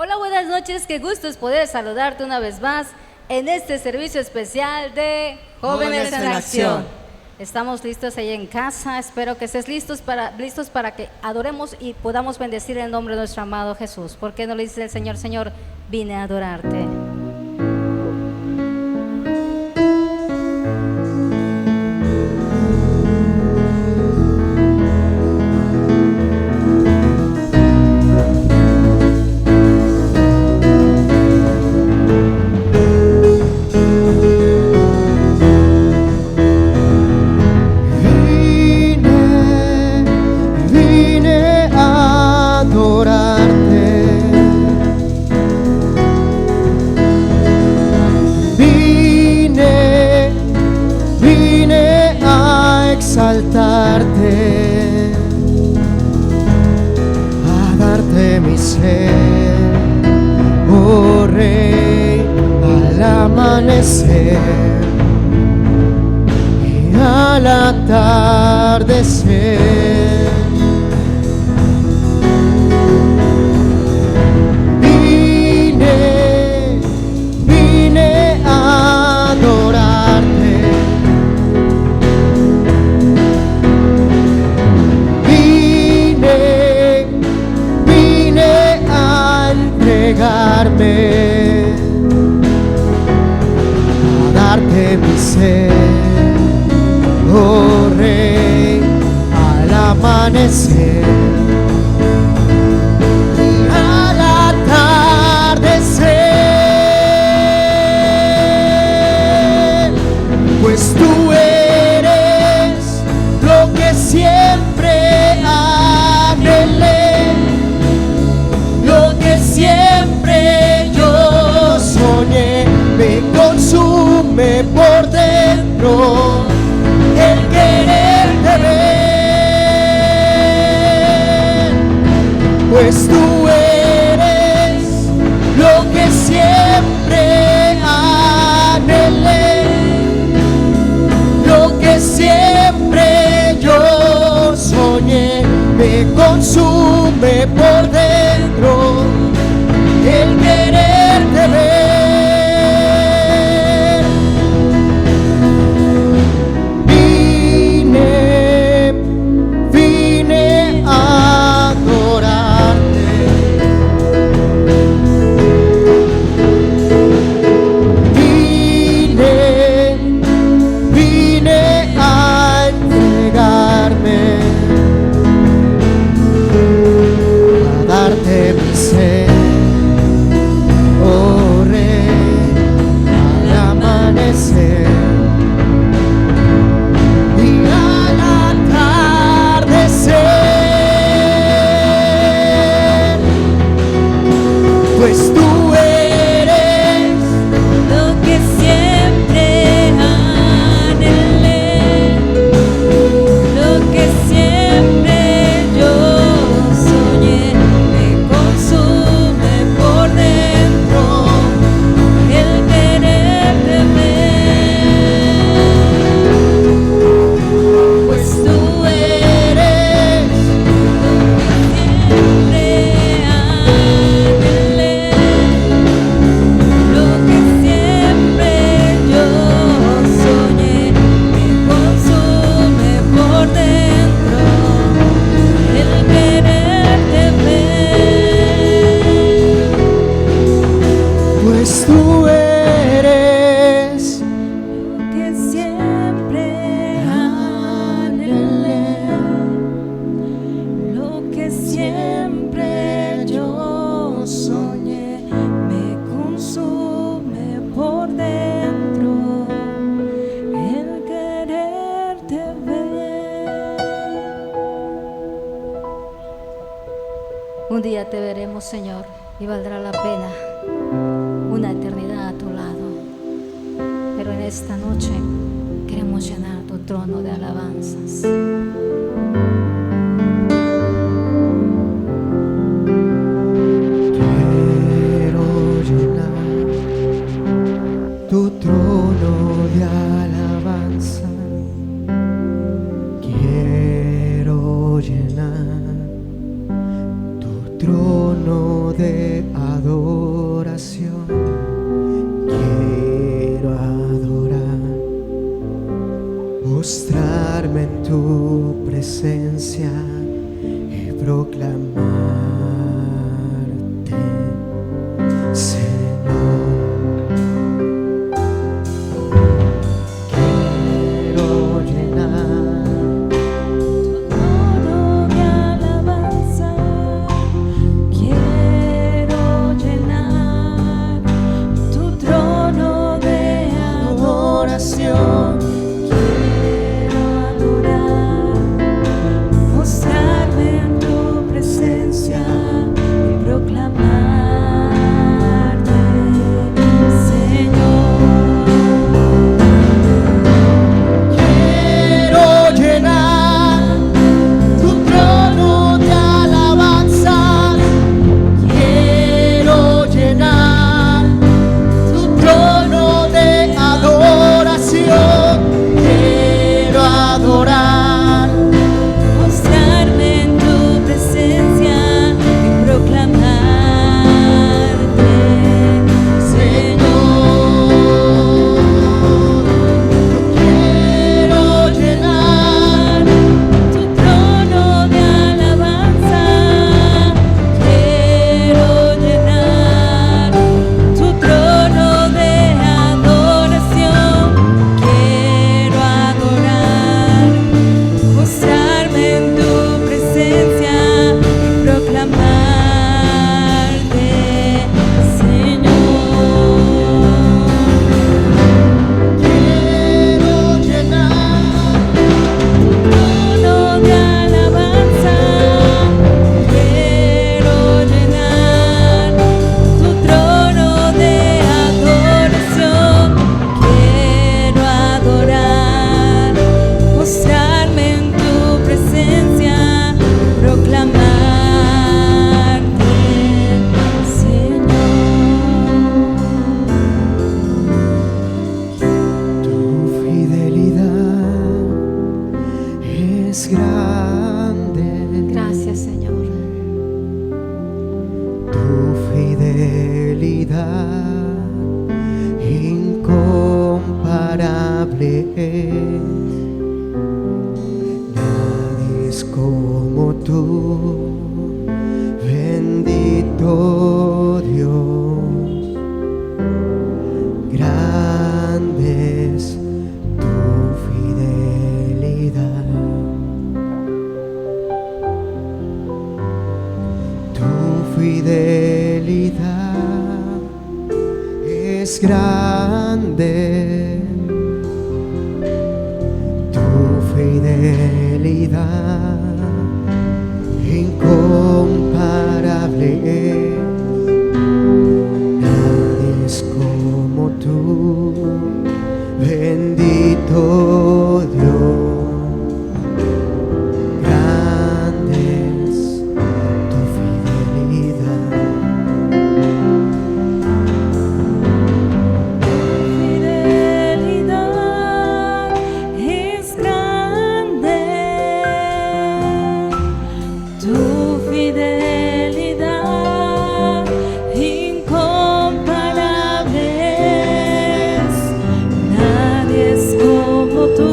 Hola, buenas noches, qué gusto es poder saludarte una vez más en este servicio especial de Jóvenes en Acción. Estamos listos ahí en casa, espero que estés listos para que adoremos y podamos bendecir el nombre de nuestro amado Jesús. ¿Por qué no le dice el Señor, Señor, vine a adorarte? A darte mi ser, oh Rey, al amanecer y al atardecer. Vine a adorarte. A darte mi ser, oh Rey, al amanecer y al atardecer, pues tú eres lo que siempre anhelé, lo que siempre yo soñé, me consume por dentro el quererte ver, pues tú eres lo que siempre anhelé, lo que siempre yo soñé, me consume por dentro el quererte ver. Vine a adorarte. Vine a entregarme, a darte mi ser, oh Rey, al amanecer y al atardecer, pues tú eres lo que siempre anhelé, lo que siempre yo soñé, me consume por dentro el quererte ver, pues tú eres lo que siempre anhelé, lo que siempre yo soñé, me consume por dentro el quererte ver, pues tú eres lo que siempre anhelé, lo que siempre yo soñé, me consume por dentro el quererte ver. Un día te veremos, Señor, y valdrá la pena una eternidad a tu lado. Pero en esta noche queremos llenar tu trono de alabanzas. Quiero llenar tu trono de alabanza. Quiero llenar tu trono de adoración. postrarme en tu presencia y proclamarte, Señor. Quiero llenar Trono de alabanza, quiero llenar tu trono de adoración. quiero adorar, mostrarme en tu presencia y proclamarte, Señor. Quiero llenar tu trono de alabanza. Quiero llenar tu trono de adoración. Quiero adorar, Mostrarme en tu presencia y proclamarte, Señor. Quiero llenar tu trono de alabanza, quiero llenar tu trono de adoración, quiero adorar, mostrarme en tu presencia y proclamarte, Señor. quiero llenar Trono de alabanza, quiero llenar tu trono de adoración, quiero adorar, mostrarme en tu presencia, proclamarte, Señor. tu fidelidad es grande. Gracias, Señor. Tu fidelidad incomparable es. Nadie es como tú, bendito Dios. Grande es tu fidelidad. Tu fidelidad es grande. Tu fidelidad incomparable es. Nadie es como tú, bendito Dios. Grande es tu fidelidad. Fidelidad es grande, tu fidelidad incomparable es. Nadie es como tú,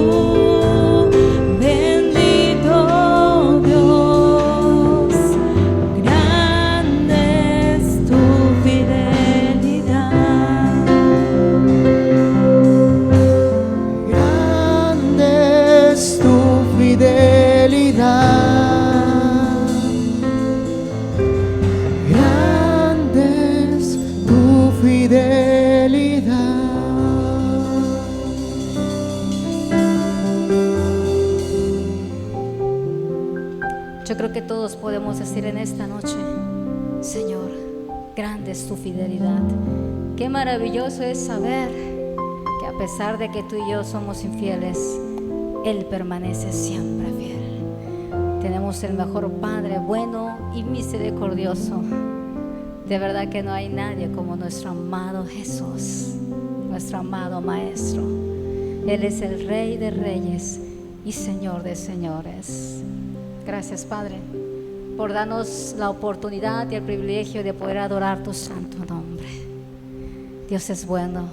bendito Dios. Grande es tu fidelidad. Grande es tu fidelidad. Grande es tu fidelidad. Yo creo que todos podemos decir en esta noche, Señor, grande es tu fidelidad. Qué maravilloso es saber que a pesar de que tú y yo somos infieles, Él permanece siempre fiel. Tenemos el mejor Padre, bueno y misericordioso. De verdad que no hay nadie como nuestro amado Jesús, nuestro amado Maestro. Él es el Rey de Reyes y Señor de Señores. Gracias, Padre, por darnos la oportunidad y el privilegio de poder adorar tu santo nombre. Dios es bueno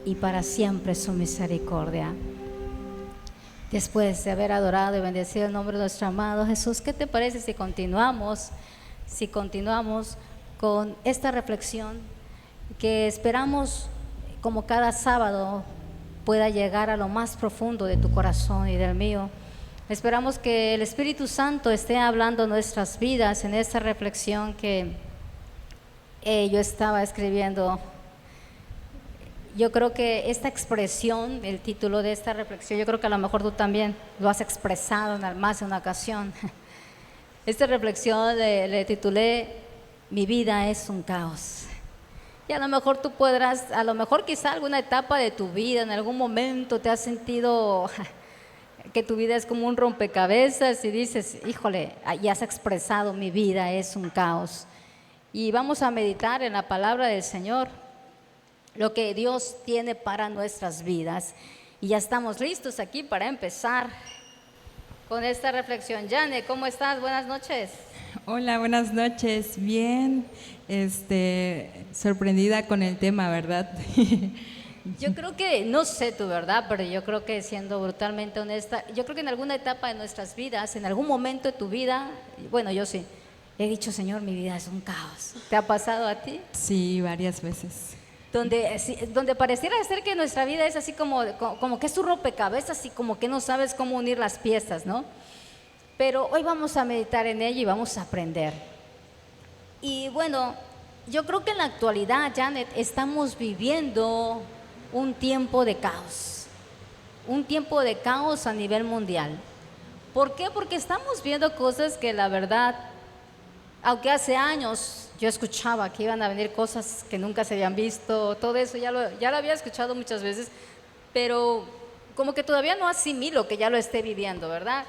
y para siempre su misericordia. Después de haber adorado y bendecido el nombre de nuestro amado Jesús, ¿qué te parece si continuamos con esta reflexión que esperamos, como cada sábado, pueda llegar a lo más profundo de tu corazón y del mío? Esperamos que el Espíritu Santo esté hablando nuestras vidas en esta reflexión que yo estaba escribiendo. Yo creo que esta expresión, el título de esta reflexión, yo creo que a lo mejor tú también lo has expresado en más de una ocasión. Esta reflexión le titulé Mi vida es un caos. Y a lo mejor tú podrás, a lo mejor quizá alguna etapa de tu vida, en algún momento te has sentido que tu vida es como un rompecabezas y dices, híjole, ya has expresado, mi vida es un caos. Y vamos a meditar en la palabra del Señor, lo que Dios tiene para nuestras vidas. Y ya estamos listos aquí para empezar con esta reflexión. Jane, ¿cómo estás? Buenas noches. Hola, buenas noches. Bien, sorprendida con el tema, ¿verdad? Yo creo que, no sé tú, ¿verdad? Pero yo creo que, siendo brutalmente honesta, yo creo que en alguna etapa de nuestras vidas, en algún momento de tu vida, bueno, yo sí, he dicho, Señor, mi vida es un caos. ¿Te ha pasado a ti? Sí, varias veces. Donde pareciera ser que nuestra vida es así como que es un rompecabezas y como que no sabes cómo unir las piezas, ¿no? Pero hoy vamos a meditar en ello y vamos a aprender. Y bueno, yo creo que en la actualidad, Janet, estamos viviendo un tiempo de caos. Un tiempo de caos a nivel mundial. ¿Por qué? Porque estamos viendo cosas que la verdad, aunque hace años yo escuchaba que iban a venir cosas que nunca se habían visto, todo eso ya lo había escuchado muchas veces, pero como que todavía no asimilo que ya lo esté viviendo, ¿verdad?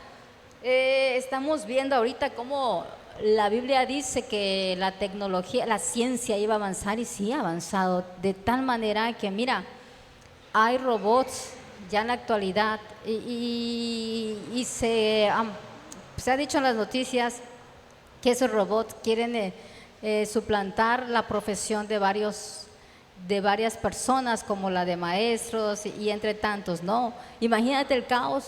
Estamos viendo ahorita cómo la Biblia dice que la tecnología, la ciencia iba a avanzar, y sí ha avanzado de tal manera que, mira, hay robots ya en la actualidad y se ha dicho en las noticias que esos robots quieren suplantar la profesión de varias personas, como la de maestros y entre tantos, ¿no? Imagínate el caos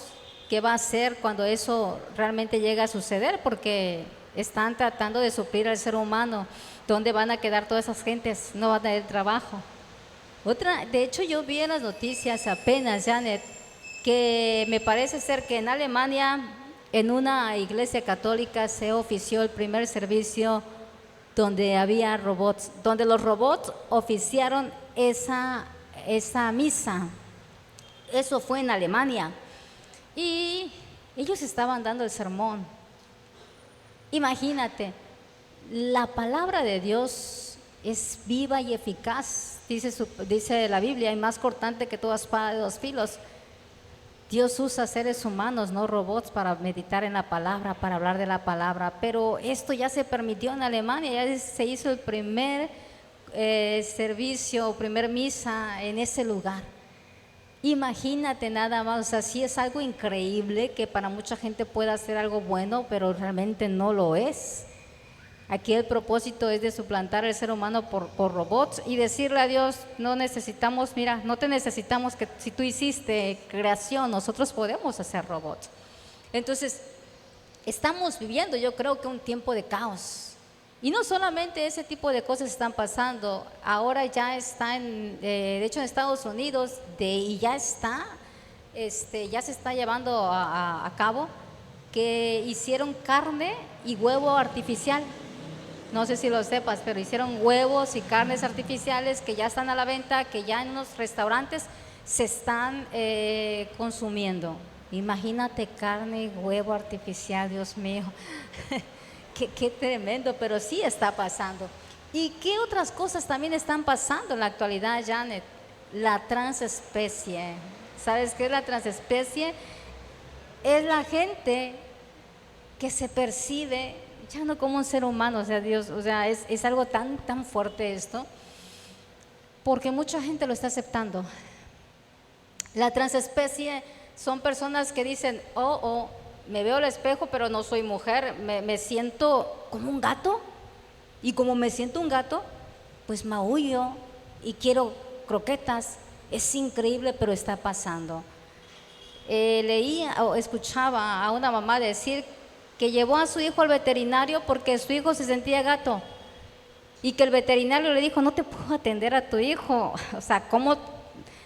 que va a ser cuando eso realmente llegue a suceder, porque están tratando de suplir al ser humano. ¿Dónde van a quedar todas esas gentes? No van a tener trabajo. De hecho, yo vi en las noticias apenas, Janet, que me parece ser que en Alemania, en una iglesia católica, se ofició el primer servicio donde había robots, donde los robots oficiaron esa misa. Eso fue en Alemania. Y ellos estaban dando el sermón. Imagínate, la palabra de Dios es viva y eficaz, dice la Biblia, y más cortante que toda espada de dos filos. Dios usa seres humanos, no robots, para meditar en la palabra, para hablar de la palabra. Pero esto ya se permitió en Alemania, ya se hizo el primer servicio, primer misa en ese lugar. Imagínate nada más, o sea, sí es algo increíble que para mucha gente pueda ser algo bueno, pero realmente no lo es. Aquí el propósito es de suplantar al ser humano por robots y decirle a Dios, no necesitamos, mira, no te necesitamos, que si tú hiciste creación, nosotros podemos hacer robots. Entonces, estamos viviendo, yo creo que un tiempo de caos. Y no solamente ese tipo de cosas están pasando, ahora ya está de hecho en Estados Unidos, ya se está llevando a cabo que hicieron carne y huevo artificial. No sé si lo sepas, pero hicieron huevos y carnes artificiales que ya están a la venta, que ya en los restaurantes se están consumiendo. Imagínate carne y huevo artificial, Dios mío. Qué tremendo, pero sí está pasando. ¿Y qué otras cosas también están pasando en la actualidad, Janet? La transespecie. ¿Sabes qué es la transespecie? Es la gente que se percibe ya no como un ser humano, o sea, Dios, o sea, es algo tan fuerte esto, porque mucha gente lo está aceptando. La transespecie son personas que dicen, me veo al espejo, pero no soy mujer, me siento como un gato, y como me siento un gato, pues maullo y quiero croquetas. Es increíble, pero está pasando. leía o escuchaba a una mamá decir que llevó a su hijo al veterinario porque su hijo se sentía gato y que el veterinario le dijo, no te puedo atender a tu hijo, o sea, ¿cómo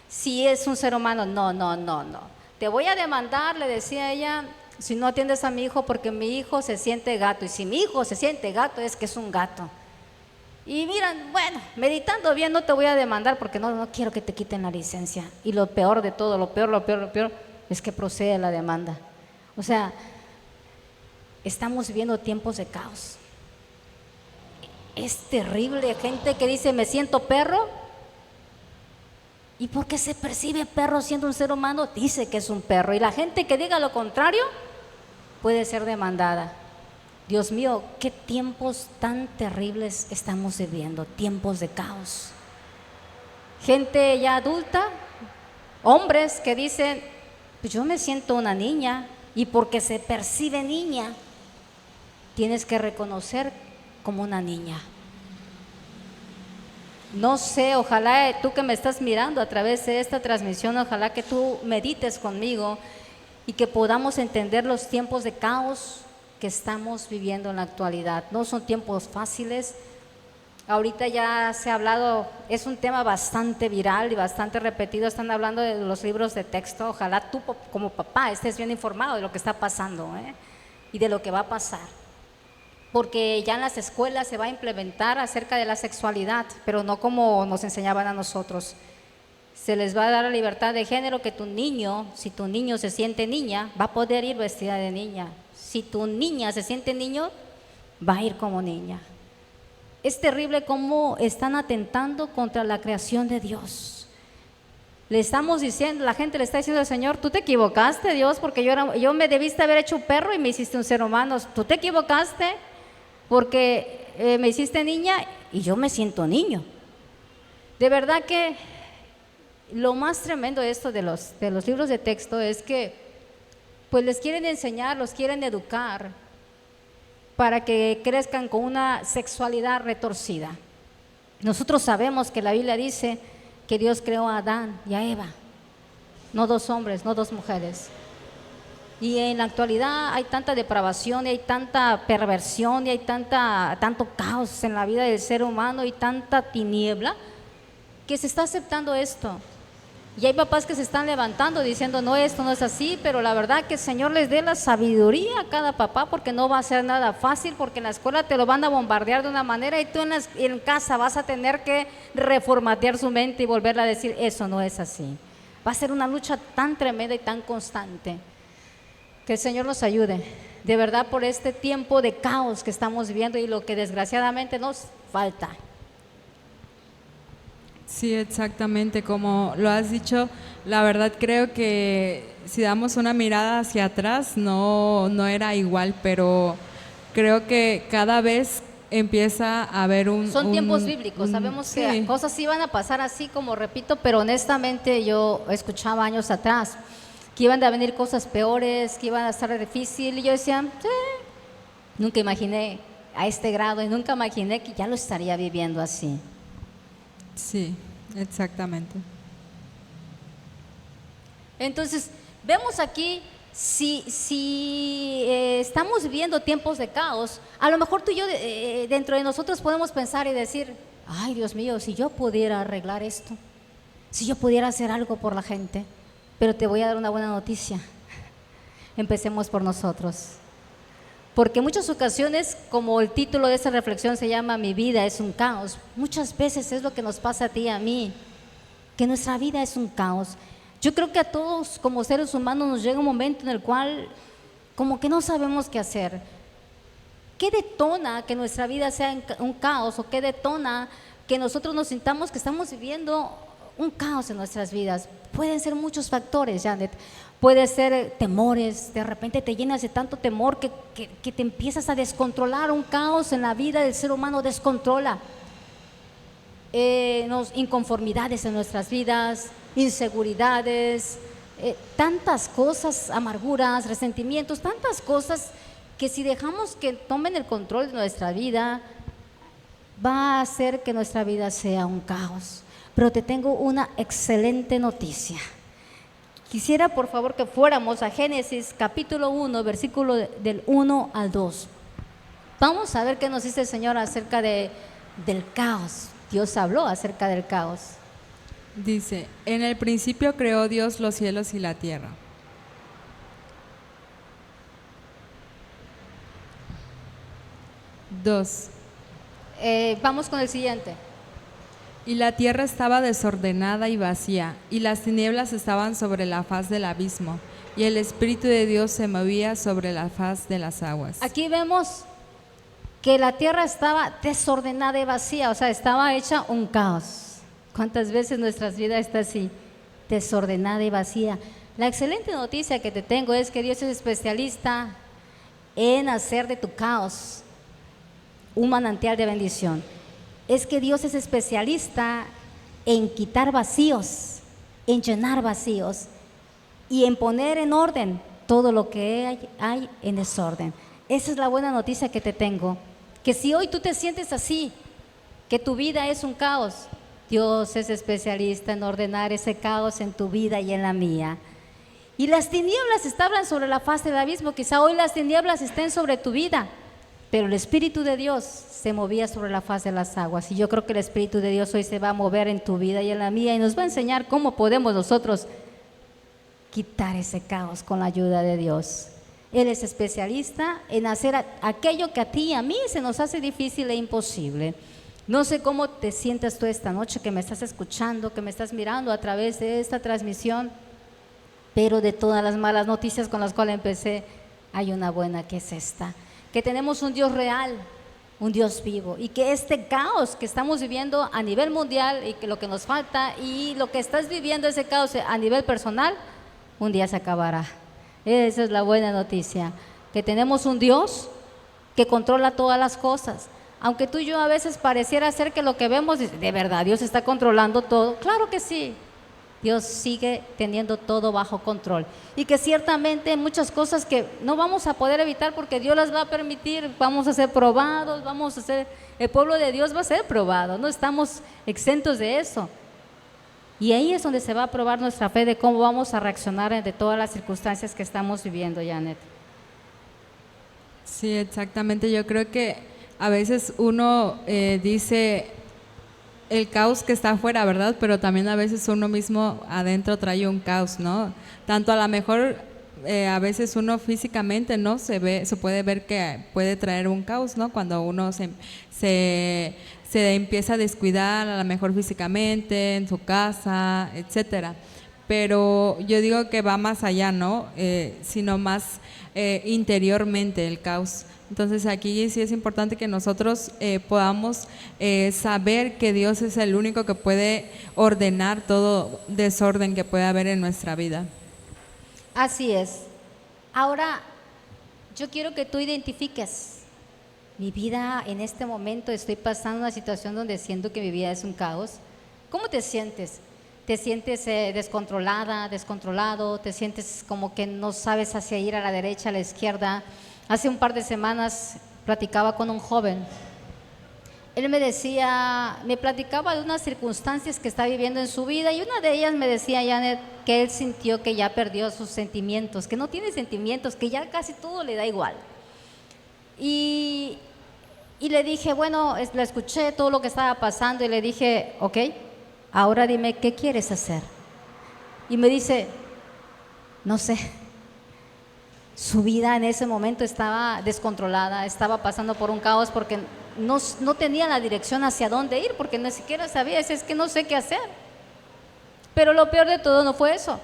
si es un ser humano? No, te voy a demandar, le decía ella, si no atiendes a mi hijo porque mi hijo se siente gato, y si mi hijo se siente gato es que es un gato. Y miran, bueno, meditando bien, no te voy a demandar porque no quiero que te quiten la licencia. Y lo peor de todo, lo peor es que procede la demanda. O sea, estamos viviendo tiempos de caos. Es terrible, gente que dice, me siento perro. ¿Y por qué se percibe perro siendo un ser humano? Dice que es un perro. Y la gente que diga lo contrario puede ser demandada. Dios mío, qué tiempos tan terribles estamos viviendo, tiempos de caos. Gente ya adulta, hombres que dicen, pues yo me siento una niña, y porque se percibe niña, tienes que reconocer como una niña. No sé, ojalá tú que me estás mirando a través de esta transmisión, ojalá que tú medites conmigo y que podamos entender los tiempos de caos que estamos viviendo en la actualidad. No son tiempos fáciles. Ahorita ya se ha hablado, es un tema bastante viral y bastante repetido. Están hablando de los libros de texto. Ojalá tú como papá estés bien informado de lo que está pasando, y de lo que va a pasar, porque ya en las escuelas se va a implementar acerca de la sexualidad, pero no como nos enseñaban a nosotros. Se les va a dar la libertad de género, que tu niño, si tu niño se siente niña, va a poder ir vestida de niña. Si tu niña se siente niño, va a ir como niña. Es terrible cómo están atentando contra la creación de Dios. Le estamos diciendo, la gente le está diciendo al Señor, tú te equivocaste, Dios, porque yo me debiste haber hecho un perro y me hiciste un ser humano. Tú te equivocaste porque me hiciste niña y yo me siento niño. De verdad que lo más tremendo de esto de los libros de texto es que pues les quieren enseñar, los quieren educar para que crezcan con una sexualidad retorcida. Nosotros sabemos que la Biblia dice que Dios creó a Adán y a Eva, no dos hombres, no dos mujeres. Y en la actualidad hay tanta depravación y hay tanta perversión y hay tanto caos en la vida del ser humano y tanta tiniebla que se está aceptando esto. Y hay papás que se están levantando diciendo, no, esto no es así, pero la verdad que el Señor les dé la sabiduría a cada papá, porque no va a ser nada fácil, porque en la escuela te lo van a bombardear de una manera y tú en casa vas a tener que reformatear su mente y volverle a decir, eso no es así. Va a ser una lucha tan tremenda y tan constante. Que el Señor nos ayude, de verdad, por este tiempo de caos que estamos viviendo y lo que desgraciadamente nos falta. Sí, exactamente, como lo has dicho, la verdad creo que si damos una mirada hacia atrás no era igual, pero creo que cada vez empieza a haber Son tiempos bíblicos, sabemos sí, que cosas iban a pasar así como repito, pero honestamente yo escuchaba años atrás que iban a venir cosas peores, que iban a estar difícil, y yo decía, nunca imaginé a este grado y nunca imaginé que ya lo estaría viviendo así. Sí, exactamente. Entonces, vemos aquí, si estamos viviendo tiempos de caos, a lo mejor tú y yo dentro de nosotros podemos pensar y decir, ay Dios mío, si yo pudiera arreglar esto, si yo pudiera hacer algo por la gente, pero te voy a dar una buena noticia, empecemos por nosotros. Porque en muchas ocasiones, como el título de esta reflexión se llama Mi vida es un caos, muchas veces es lo que nos pasa a ti y a mí, que nuestra vida es un caos. Yo creo que a todos como seres humanos nos llega un momento en el cual como que no sabemos qué hacer. ¿Qué detona que nuestra vida sea un caos? ¿O qué detona que nosotros nos sintamos que estamos viviendo un caos en nuestras vidas? Pueden ser muchos factores, Janet. Puede ser temores, de repente te llenas de tanto temor que te empiezas a descontrolar. Un caos en la vida del ser humano descontrola. Inconformidades en nuestras vidas, inseguridades, tantas cosas, amarguras, resentimientos, tantas cosas que si dejamos que tomen el control de nuestra vida, va a hacer que nuestra vida sea un caos. Pero te tengo una excelente noticia. Quisiera por favor que fuéramos a Génesis capítulo 1, versículo del 1 al 2. Vamos a ver qué nos dice el Señor acerca del caos. Dios habló acerca del caos. Dice, en el principio creó Dios los cielos y la tierra. Dos. Vamos con el siguiente. Y la tierra estaba desordenada y vacía, y las tinieblas estaban sobre la faz del abismo, y el Espíritu de Dios se movía sobre la faz de las aguas. Aquí vemos que la tierra estaba desordenada y vacía, o sea, estaba hecha un caos. ¿Cuántas veces nuestras vidas está así, desordenada y vacía? La excelente noticia que te tengo es que Dios es especialista en hacer de tu caos un manantial de bendición. Es que Dios es especialista en quitar vacíos, en llenar vacíos y en poner en orden todo lo que hay en desorden. Esa es la buena noticia que te tengo, que si hoy tú te sientes así, que tu vida es un caos, Dios es especialista en ordenar ese caos en tu vida y en la mía. Y las tinieblas estaban sobre la faz del abismo. Quizá hoy las tinieblas estén sobre tu vida, pero el Espíritu de Dios se movía sobre la faz de las aguas. Y yo creo que el Espíritu de Dios hoy se va a mover en tu vida y en la mía y nos va a enseñar cómo podemos nosotros quitar ese caos con la ayuda de Dios. Él es especialista en hacer aquello que a ti y a mí se nos hace difícil e imposible. No sé cómo te sientas tú esta noche, que me estás escuchando, que me estás mirando a través de esta transmisión, pero de todas las malas noticias con las cuales empecé, hay una buena, que es esta: que tenemos un Dios real, un Dios vivo, y que este caos que estamos viviendo a nivel mundial y que lo que nos falta y lo que estás viviendo, ese caos a nivel personal, un día se acabará. Esa es la buena noticia, que tenemos un Dios que controla todas las cosas. Aunque tú y yo a veces pareciera ser que lo que vemos, de verdad, Dios está controlando todo. Claro que sí, Dios sigue teniendo todo bajo control. Y que ciertamente hay muchas cosas que no vamos a poder evitar porque Dios las va a permitir. Vamos a ser probados, el pueblo de Dios va a ser probado. No estamos exentos de eso. Y ahí es donde se va a probar nuestra fe de cómo vamos a reaccionar ante todas las circunstancias que estamos viviendo, Janet. Sí, exactamente. Yo creo que a veces uno dice el caos que está afuera, ¿verdad? Pero también a veces uno mismo adentro trae un caos, ¿no? Tanto a lo mejor a veces uno físicamente, ¿no? Se puede ver que puede traer un caos, ¿no? Cuando uno se empieza a descuidar, a lo mejor físicamente, en su casa, etcétera. Pero yo digo que va más allá, ¿no? Sino más interiormente el caos. Entonces aquí sí es importante que nosotros podamos saber que Dios es el único que puede ordenar todo desorden que pueda haber en nuestra vida. Así es. Ahora, yo quiero que tú identifiques mi vida en este momento. Estoy pasando una situación donde siento que mi vida es un caos. ¿Cómo te sientes? ¿Te sientes descontrolada, descontrolado? ¿Te sientes como que no sabes hacia ir a la derecha, a la izquierda? Hace un par de semanas platicaba con un joven. Él me platicaba de unas circunstancias que está viviendo en su vida y una de ellas me decía, Janet, que él sintió que ya perdió sus sentimientos, que no tiene sentimientos, que ya casi todo le da igual. Y le dije, bueno, le escuché todo lo que estaba pasando y le dije, ok, ahora dime, ¿qué quieres hacer? Y me dice, no sé. Su vida en ese momento estaba descontrolada, estaba pasando por un caos porque no tenía la dirección hacia dónde ir, porque ni siquiera sabía, es que no sé qué hacer. Pero lo peor de todo no fue eso.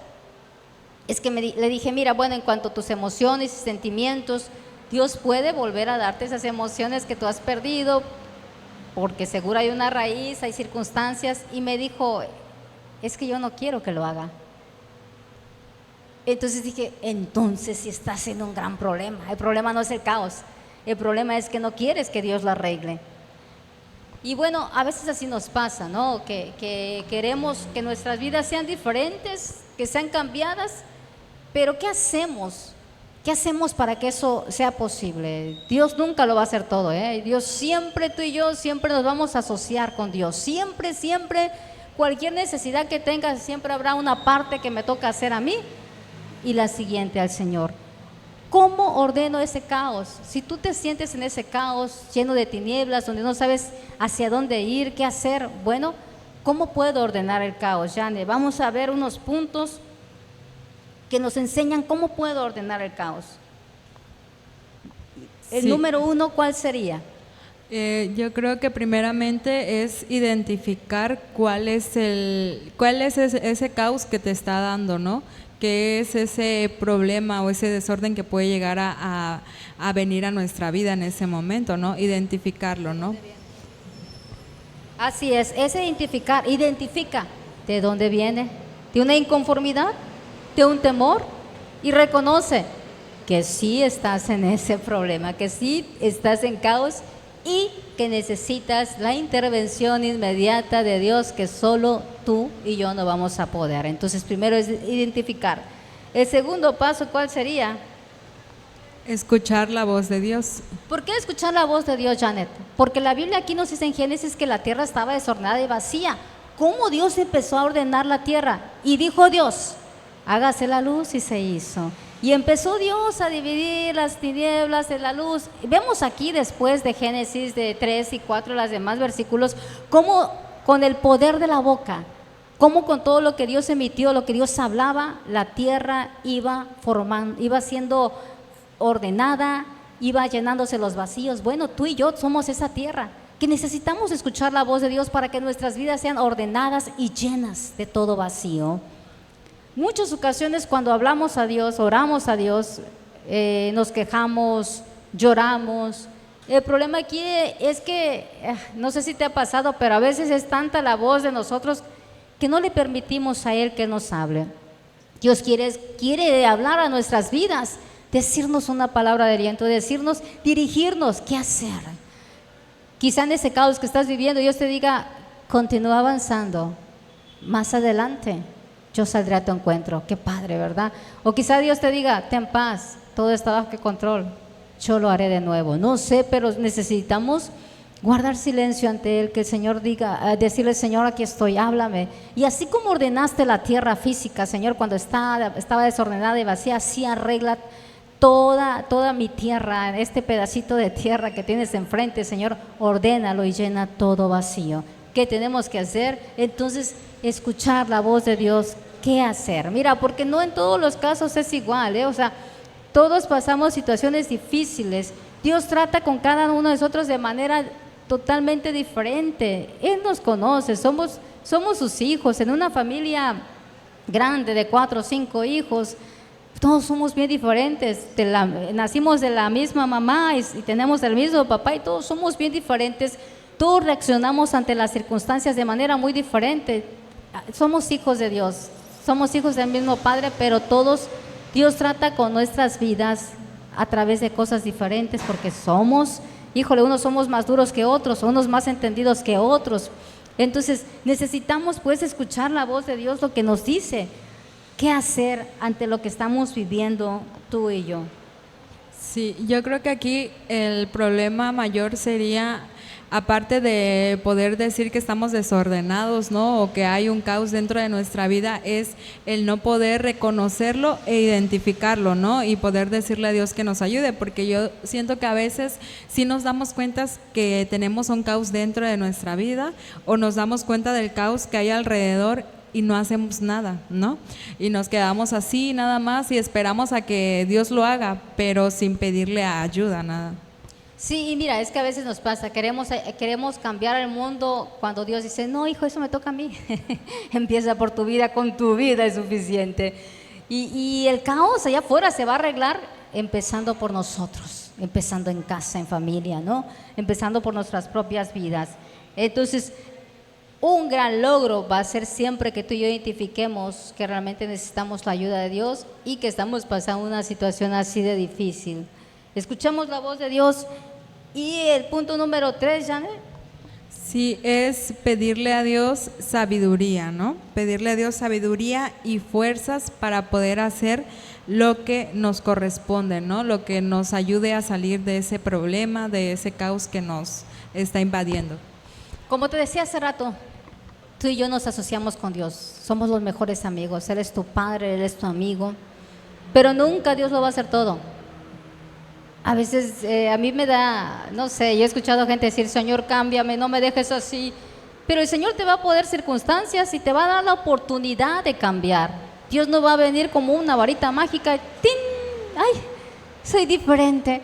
Es que le dije, mira, bueno, en cuanto a tus emociones y sentimientos, Dios puede volver a darte esas emociones que tú has perdido, porque seguro hay una raíz, hay circunstancias. Y me dijo, es que yo no quiero que lo haga. Entonces dije, entonces si estás en un gran problema. El problema no es el caos, el problema es que no quieres que Dios lo arregle. Y bueno, a veces así nos pasa, ¿no? Que queremos que nuestras vidas sean diferentes, que sean cambiadas, pero ¿qué hacemos? ¿Qué hacemos para que eso sea posible? Dios nunca lo va a hacer todo, ¿eh? Dios siempre, tú y yo, siempre nos vamos a asociar con Dios. Siempre cualquier necesidad que tengas, siempre habrá una parte que me toca hacer a mí y la siguiente al Señor. ¿Cómo ordeno ese caos? Si tú te sientes en ese caos lleno de tinieblas, donde no sabes hacia dónde ir, qué hacer, bueno, ¿cómo puedo ordenar el caos, Jane? Vamos a ver unos puntos que nos enseñan cómo puedo ordenar el caos. El Sí. número 1, ¿cuál sería? Yo creo que primeramente es identificar cuál es ese caos que te está dando, ¿no? ¿Qué es ese problema o ese desorden que puede llegar a venir a nuestra vida en ese momento, ¿no? Identificarlo, ¿no? Así es identifica de dónde viene, de una inconformidad, de un temor, y reconoce que sí estás en ese problema, que sí estás en caos y que necesitas la intervención inmediata de Dios, que solo tú y yo no vamos a poder. Entonces, primero es identificar. El segundo paso, ¿cuál sería? Escuchar la voz de Dios. ¿Por qué escuchar la voz de Dios, Janet? Porque la Biblia aquí nos dice en Génesis que la tierra estaba desordenada y vacía. ¿Cómo Dios empezó a ordenar la tierra? Y dijo Dios, hágase la luz, y se hizo. Y empezó Dios a dividir las tinieblas de la luz. Vemos aquí después de Génesis de 3 y 4, los demás versículos, cómo con el poder de la boca, cómo con todo lo que Dios emitió, lo que Dios hablaba, la tierra iba siendo ordenada, iba llenándose los vacíos. Bueno, tú y yo somos esa tierra, que necesitamos escuchar la voz de Dios para que nuestras vidas sean ordenadas y llenas de todo vacío. Muchas ocasiones cuando hablamos a Dios, oramos a Dios, nos quejamos, lloramos. El problema aquí es que, no sé si te ha pasado, pero a veces es tanta la voz de nosotros que no le permitimos a Él que nos hable. Dios quiere hablar a nuestras vidas, decirnos una palabra de aliento, dirigirnos, qué hacer. Quizá en ese caos que estás viviendo, Dios te diga, continúa avanzando, más adelante yo saldré a tu encuentro. Qué padre, ¿verdad? O quizá Dios te diga, ten paz, todo está bajo control, yo lo haré de nuevo. No sé, pero necesitamos guardar silencio ante Él, que el Señor diga, decirle, Señor, aquí estoy, háblame. Y así como ordenaste la tierra física, Señor, cuando estaba desordenada y vacía, así arregla toda mi tierra, este pedacito de tierra que tienes enfrente, Señor, ordénalo y llena todo vacío. ¿Qué tenemos que hacer? Entonces, escuchar la voz de Dios, ¿qué hacer? Mira, porque no en todos los casos es igual, O sea, todos pasamos situaciones difíciles. Dios trata con cada uno de nosotros de manera totalmente diferente. Él nos conoce, somos sus hijos. En una familia grande de 4 o 5 hijos, todos somos bien diferentes. Nacimos de la misma mamá y tenemos el mismo papá, y todos somos bien diferentes. Todos reaccionamos ante las circunstancias de manera muy diferente. Somos hijos de Dios, somos hijos del mismo Padre, pero todos, Dios trata con nuestras vidas a través de cosas diferentes, porque unos somos más duros que otros, unos más entendidos que otros. Entonces necesitamos pues escuchar la voz de Dios, lo que nos dice, qué hacer ante lo que estamos viviendo tú y yo. Sí, yo creo que aquí el problema mayor sería, aparte de poder decir que estamos desordenados, ¿no? O que hay un caos dentro de nuestra vida, es el no poder reconocerlo e identificarlo, ¿no? Y poder decirle a Dios que nos ayude, porque yo siento que a veces sí nos damos cuenta que tenemos un caos dentro de nuestra vida, o nos damos cuenta del caos que hay alrededor y no hacemos nada, ¿no? Y nos quedamos así nada más y esperamos a que Dios lo haga, pero sin pedirle ayuda, nada. Sí, y mira, es que a veces nos pasa, queremos cambiar el mundo cuando Dios dice, no, hijo, eso me toca a mí. Empieza por tu vida, con tu vida es suficiente. Y el caos allá afuera se va a arreglar empezando por nosotros, empezando en casa, en familia, ¿no? Empezando por nuestras propias vidas. Entonces, un gran logro va a ser siempre que tú y yo identifiquemos que realmente necesitamos la ayuda de Dios y que estamos pasando una situación así de difícil. Escuchamos la voz de Dios. Y el punto número 3, Janet. Sí, es pedirle a Dios sabiduría, ¿no? Pedirle a Dios sabiduría y fuerzas para poder hacer lo que nos corresponde, ¿no? Lo que nos ayude a salir de ese problema, de ese caos que nos está invadiendo. Como te decía hace rato, tú y yo nos asociamos con Dios, somos los mejores amigos, Él es tu padre, Él es tu amigo, pero nunca Dios lo va a hacer todo. A veces a mí me da, no sé, yo he escuchado gente decir, Señor, cámbiame, no me dejes así, pero el Señor te va a poner circunstancias y te va a dar la oportunidad de cambiar. Dios no va a venir como una varita mágica, ¡tin! ¡Ay! Soy diferente.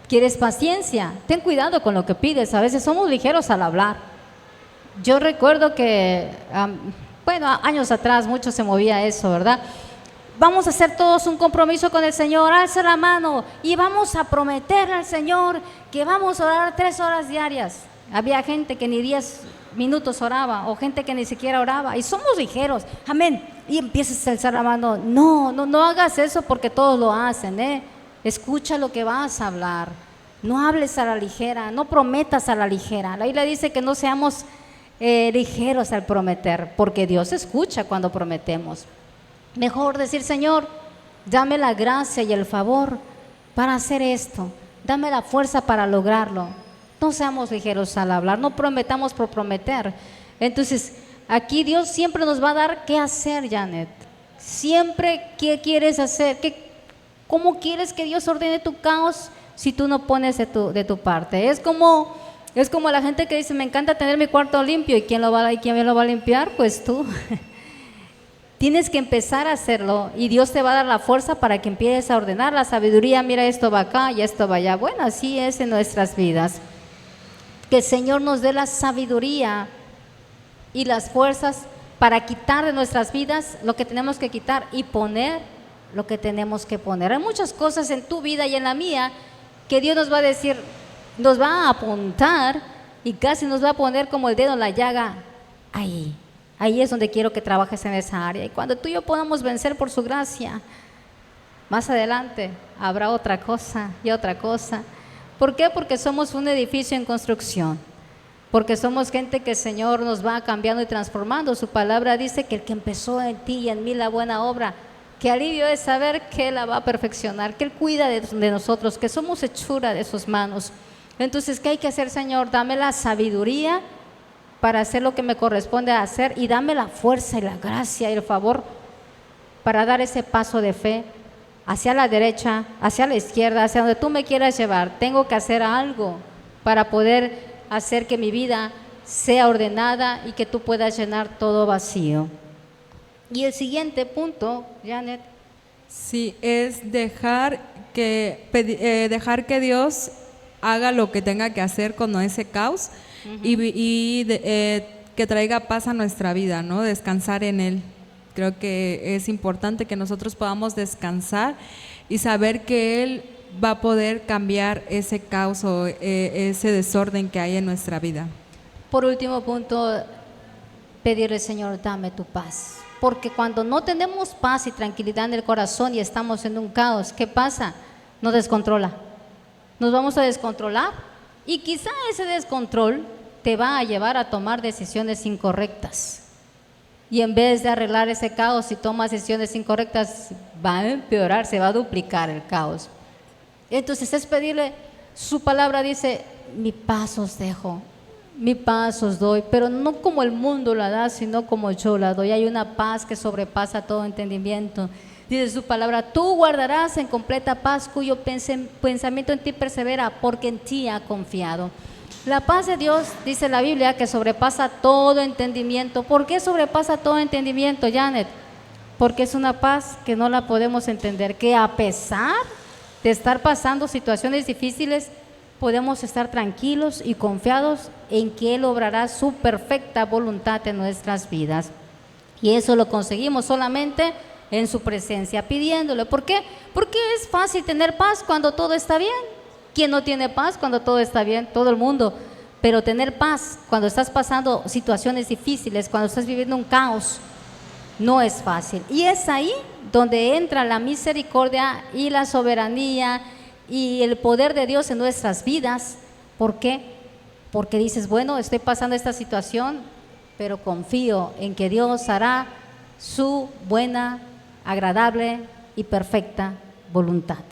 ¿Quieres paciencia? Ten cuidado con lo que pides, a veces somos ligeros al hablar. Yo recuerdo que, años atrás mucho se movía eso, ¿verdad? Vamos a hacer todos un compromiso con el Señor, alza la mano y vamos a prometerle al Señor que vamos a orar 3 horas diarias. Había gente que ni 10 minutos oraba o gente que ni siquiera oraba y somos ligeros, amén. Y empiezas a alzar la mano. No hagas eso porque todos lo hacen, ¿eh? Escucha lo que vas a hablar, no hables a la ligera, no prometas a la ligera. La Biblia dice que no seamos ligeros al prometer, porque Dios escucha cuando prometemos. Mejor decir, Señor, dame la gracia y el favor para hacer esto, dame la fuerza para lograrlo. No seamos ligeros al hablar, no prometamos por prometer. Entonces, aquí Dios siempre nos va a dar qué hacer, Janet. Siempre qué quieres hacer, cómo quieres que Dios ordene tu caos si tú no pones de tu parte. Es como la gente que dice, me encanta tener mi cuarto limpio, ¿y quién me lo va a limpiar? Pues tú. Tienes que empezar a hacerlo y Dios te va a dar la fuerza para que empieces a ordenar la sabiduría. Mira, esto va acá y esto va allá. Bueno, así es en nuestras vidas. Que el Señor nos dé la sabiduría y las fuerzas para quitar de nuestras vidas lo que tenemos que quitar y poner lo que tenemos que poner. Hay muchas cosas en tu vida y en la mía que Dios nos va a decir, nos va a apuntar y casi nos va a poner como el dedo en la llaga. Ahí es donde quiero que trabajes en esa área. Y cuando tú y yo podamos vencer por su gracia, más adelante habrá otra cosa y otra cosa. ¿Por qué? Porque somos un edificio en construcción. Porque somos gente que el Señor nos va cambiando y transformando. Su palabra dice que el que empezó en ti y en mí la buena obra, que alivio es saber que Él la va a perfeccionar, que Él cuida de nosotros, que somos hechura de sus manos. Entonces, ¿qué hay que hacer, Señor? Dame la sabiduría para hacer lo que me corresponde hacer y dame la fuerza y la gracia y el favor para dar ese paso de fe hacia la derecha, hacia la izquierda, hacia donde tú me quieras llevar. Tengo que hacer algo para poder hacer que mi vida sea ordenada y que tú puedas llenar todo vacío. Y el siguiente punto, Janet. Sí, es dejar que Dios haga lo que tenga que hacer con ese caos. Que traiga paz a nuestra vida, ¿no? Descansar en Él. Creo que es importante que nosotros podamos descansar y saber que Él va a poder cambiar ese caos o ese desorden que hay en nuestra vida. Por último punto, pedirle, Señor, dame tu paz. Porque cuando no tenemos paz y tranquilidad en el corazón y estamos en un caos, ¿qué pasa? Nos descontrola. Nos vamos a descontrolar y quizá ese descontrol te va a llevar a tomar decisiones incorrectas. Y en vez de arreglar ese caos, si tomas decisiones incorrectas, va a empeorar, se va a duplicar el caos. Entonces es pedirle, su palabra dice, mi paz os dejo, mi paz os doy, pero no como el mundo la da, sino como yo la doy. Hay una paz que sobrepasa todo entendimiento. Dice su palabra, tú guardarás en completa paz cuyo pensamiento en ti persevera, porque en ti ha confiado. La paz de Dios, dice la Biblia, que sobrepasa todo entendimiento. ¿Por qué sobrepasa todo entendimiento, Janet? Porque es una paz que no la podemos entender, que a pesar de estar pasando situaciones difíciles, podemos estar tranquilos y confiados en que Él obrará su perfecta voluntad en nuestras vidas. Y eso lo conseguimos solamente en su presencia, pidiéndole. ¿Por qué? Porque es fácil tener paz cuando todo está bien. ¿Quién no tiene paz cuando todo está bien? Todo el mundo. Pero tener paz cuando estás pasando situaciones difíciles, cuando estás viviendo un caos, no es fácil. Y es ahí donde entra la misericordia y la soberanía y el poder de Dios en nuestras vidas. ¿Por qué? Porque dices, bueno, estoy pasando esta situación, pero confío en que Dios hará su buena, agradable y perfecta voluntad.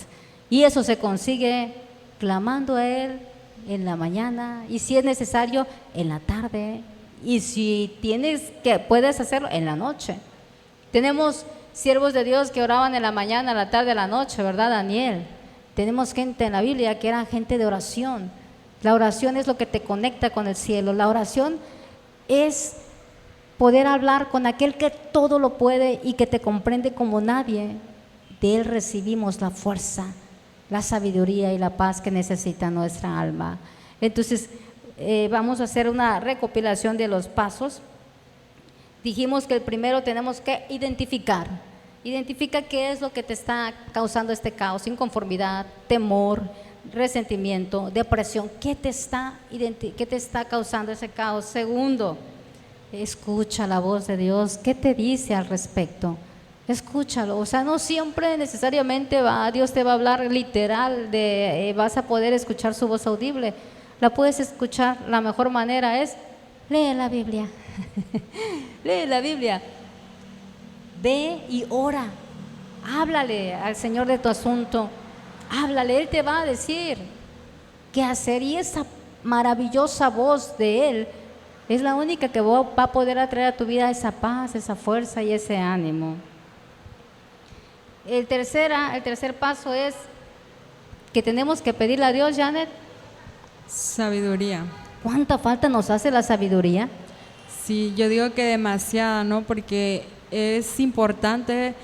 Y eso se consigue clamando a Él en la mañana y si es necesario en la tarde Y si puedes hacerlo en la noche. Tenemos siervos de Dios que oraban en la mañana, en la tarde, en la noche, ¿verdad, Daniel? Tenemos gente en la Biblia que eran gente de oración. La oración es lo que te conecta con el cielo. La oración es poder hablar con aquel que todo lo puede y que te comprende como nadie. De Él recibimos la fuerza, la sabiduría y la paz que necesita nuestra alma. Entonces, vamos a hacer una recopilación de los pasos. Dijimos que el primero tenemos que identificar. Identifica qué es lo que te está causando este caos: inconformidad, temor, resentimiento, depresión. ¿Qué te está causando ese caos? Segundo, escucha la voz de Dios. ¿Qué te dice al respecto? Escúchalo. O sea, no siempre necesariamente Dios te va a hablar literal, vas a poder escuchar su voz audible. La puedes escuchar, la mejor manera es lee la Biblia. Lee la Biblia. Ve y ora. Háblale al Señor de tu asunto. Háblale, Él te va a decir qué hacer. Y esa maravillosa voz de Él es la única que va a poder atraer a tu vida esa paz, esa fuerza y ese ánimo. El tercer paso es que tenemos que pedirle a Dios, Janet. Sabiduría. ¿Cuánta falta nos hace la sabiduría? Sí, yo digo que demasiada, ¿no? Porque es importante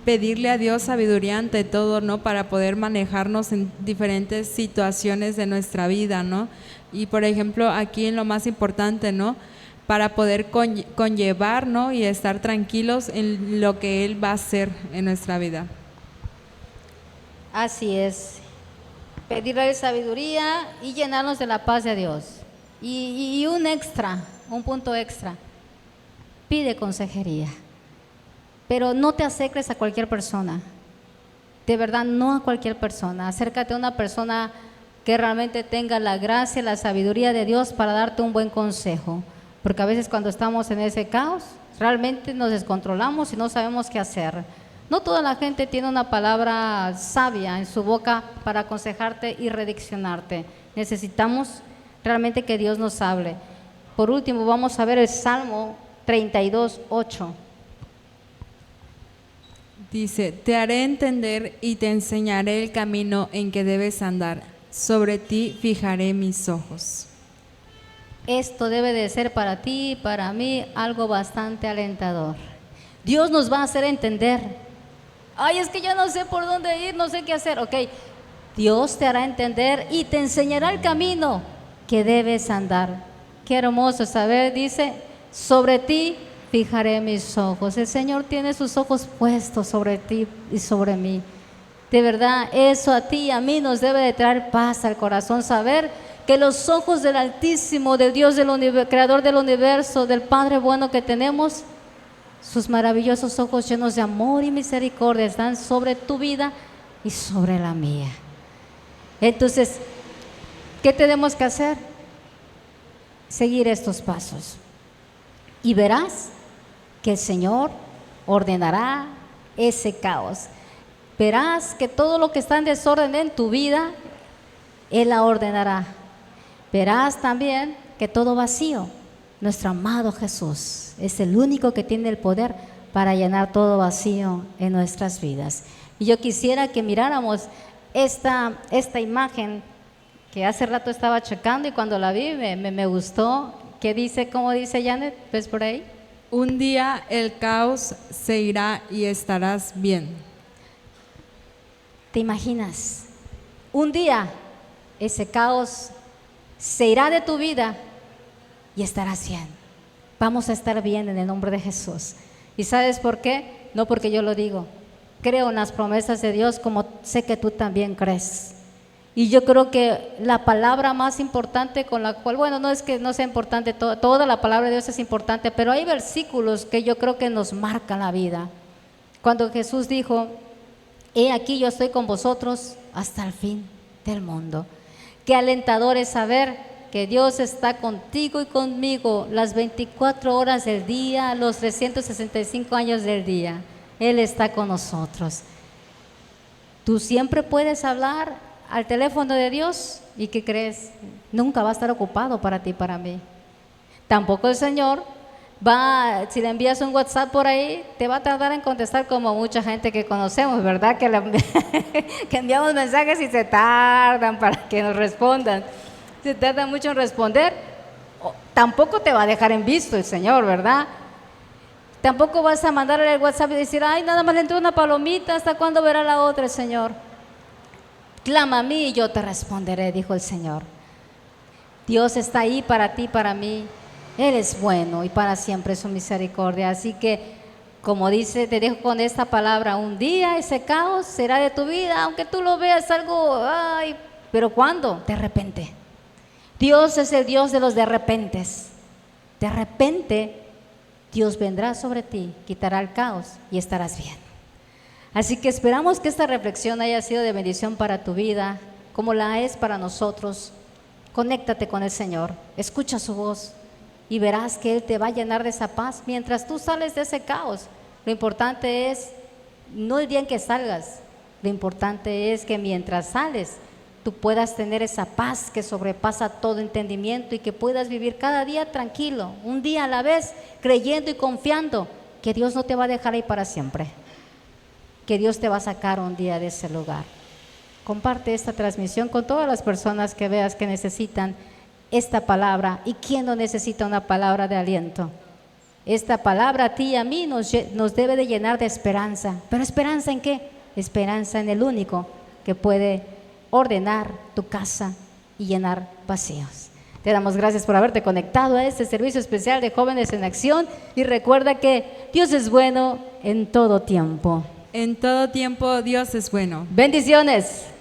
pedirle a Dios sabiduría ante todo, ¿no? Para poder manejarnos en diferentes situaciones de nuestra vida, ¿no? Y por ejemplo, aquí en lo más importante, ¿no? Para poder conllevar, ¿no? Y estar tranquilos en lo que Él va a hacer en nuestra vida. Así es. Pedirle sabiduría y llenarnos de la paz de Dios. Y un punto extra. Pide consejería. Pero no te acerques a cualquier persona. De verdad, no a cualquier persona. Acércate a una persona que realmente tenga la gracia y la sabiduría de Dios para darte un buen consejo. Porque a veces cuando estamos en ese caos, realmente nos descontrolamos y no sabemos qué hacer. No toda la gente tiene una palabra sabia en su boca para aconsejarte y rediccionarte. Necesitamos realmente que Dios nos hable. Por último, vamos a ver el Salmo 32:8. Dice: te haré entender y te enseñaré el camino en que debes andar. Sobre ti fijaré mis ojos. Esto debe de ser para ti y para mí algo bastante alentador. Dios nos va a hacer entender. Ay, es que yo no sé por dónde ir, no sé qué hacer. Ok, Dios te hará entender y te enseñará el camino que debes andar. Qué hermoso saber, dice, sobre ti fijaré mis ojos. El Señor tiene sus ojos puestos sobre ti y sobre mí. De verdad, eso a ti y a mí nos debe de traer paz al corazón, saber que los ojos del Altísimo, del Dios Creador del universo, del Padre bueno que tenemos, sus maravillosos ojos llenos de amor y misericordia están sobre tu vida y sobre la mía. Entonces, ¿qué tenemos que hacer? Seguir estos pasos. Y verás que el Señor ordenará ese caos. Verás que todo lo que está en desorden en tu vida, Él la ordenará. Verás también que todo vacío, nuestro amado Jesús es el único que tiene el poder para llenar todo vacío en nuestras vidas. Y yo quisiera que miráramos esta imagen que hace rato estaba checando y cuando la vi me gustó. ¿Qué dice? ¿Cómo dice, Janet? ¿Ves por ahí? Un día el caos se irá y estarás bien. ¿Te imaginas? Un día ese caos se irá de tu vida y estarás bien. Vamos a estar bien en el nombre de Jesús. ¿Y sabes por qué? No porque yo lo digo. Creo en las promesas de Dios como sé que tú también crees. Y yo creo que la palabra más importante con la cual, bueno, no es que no sea importante, toda la palabra de Dios es importante, pero hay versículos que yo creo que nos marcan la vida. Cuando Jesús dijo, he aquí yo estoy con vosotros hasta el fin del mundo. Qué alentador es saber que Dios está contigo y conmigo las 24 horas del día, los 365 años del día. Él está con nosotros. Tú siempre puedes hablar al teléfono de Dios y ¿qué crees? Nunca va a estar ocupado para ti y para mí. tampoco el Señor si le envías un WhatsApp por ahí, te va a tardar en contestar como mucha gente que conocemos, ¿verdad? Que enviamos mensajes y se tardan para que nos respondan. Se tarda mucho en responder. Tampoco te va a dejar en visto el Señor, ¿verdad? Tampoco vas a mandarle el WhatsApp y decir, ay, nada más le entró una palomita, ¿hasta cuándo verá la otra el Señor? Clama a mí y yo te responderé, dijo el Señor. Dios está ahí para ti, para mí. Él es bueno y para siempre su misericordia. Así que, como dice, te dejo con esta palabra, un día ese caos será de tu vida, aunque tú lo veas algo, ay, pero ¿cuándo? De repente. Dios es el Dios de los de repentes. De repente, Dios vendrá sobre ti, quitará el caos y estarás bien. Así que esperamos que esta reflexión haya sido de bendición para tu vida, como la es para nosotros. Conéctate con el Señor, escucha su voz y verás que Él te va a llenar de esa paz mientras tú sales de ese caos. Lo importante es no el día en que salgas, lo importante es que mientras sales tú puedas tener esa paz que sobrepasa todo entendimiento y que puedas vivir cada día tranquilo, un día a la vez, creyendo y confiando que Dios no te va a dejar ahí para siempre, que Dios te va a sacar un día de ese lugar. Comparte esta transmisión con todas las personas que veas que necesitan esta palabra. ¿Y quién no necesita una palabra de aliento? Esta palabra a ti y a mí nos debe de llenar de esperanza. ¿Pero esperanza en qué? Esperanza en el único que puede ordenar tu casa y llenar vacíos. Te damos gracias por haberte conectado a este servicio especial de Jóvenes en Acción y recuerda que Dios es bueno en todo tiempo. En todo tiempo Dios es bueno. Bendiciones.